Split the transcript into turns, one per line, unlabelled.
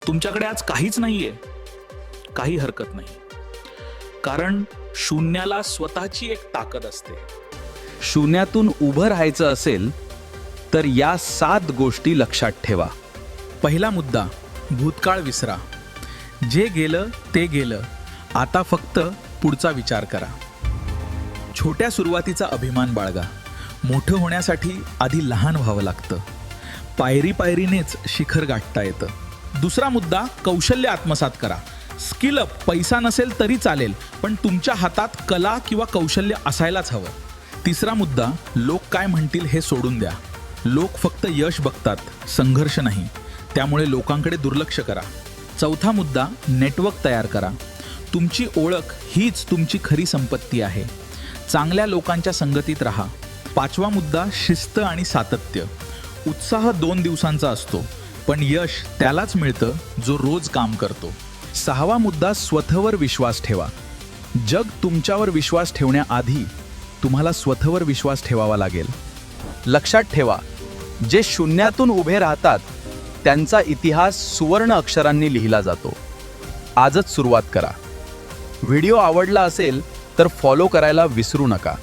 तुमच्याकडे आज काहीच नाहीये, काही हरकत नाही, कारण शून्याला स्वतःची एक ताकद असते.
शून्यातून उभं राहायचं असेल तर या 7 गोष्टी लक्षात ठेवा.
पहिला मुद्दा, भूतकाळ विसरा. जे गेलं ते गेलं, आता फक्त पुढचा विचार करा. छोट्या सुरुवातीचा अभिमान बाळगा. मोठं होण्यासाठी आधी लहान व्हावं लागतं. पायरी पायरीनेच शिखर गाठता येतं. दुसरा मुद्दा, कौशल्य आत्मसात करा. Skill up. पैसा नसेल तरी चालेल, पण तुमच्या हातात कला किंवा कौशल्य असायलाच हवं. तिसरा मुद्दा, लोक काय म्हणतील हे सोडून द्या. लोक फक्त यश बघतात, संघर्ष नाही. त्यामुळे लोकांकडे दुर्लक्ष करा. चौथा मुद्दा, नेटवर्क तयार करा. तुमची ओळख हीच तुमची खरी संपत्ती आहे. चांगल्या लोकांच्या संगतीत राहा. पाचवा मुद्दा, शिस्त आणि सातत्य. उत्साह 2 दिवसांचा असतो, पण यश त्यालाच मिळतं जो रोज काम करतो. सहावा मुद्दा, स्वतःवर विश्वास ठेवा. जग तुमच्यावर विश्वास ठेवण्याआधी तुम्हाला स्वतःवर विश्वास ठेवावा लागेल.
लक्षात ठेवा, जे शून्यातून उभे राहतात त्यांचा इतिहास सुवर्ण अक्षरांनी लिहिला जातो. आजच सुरुवात करा. व्हिडिओ आवडला असेल तर फॉलो करायला विसरू नका.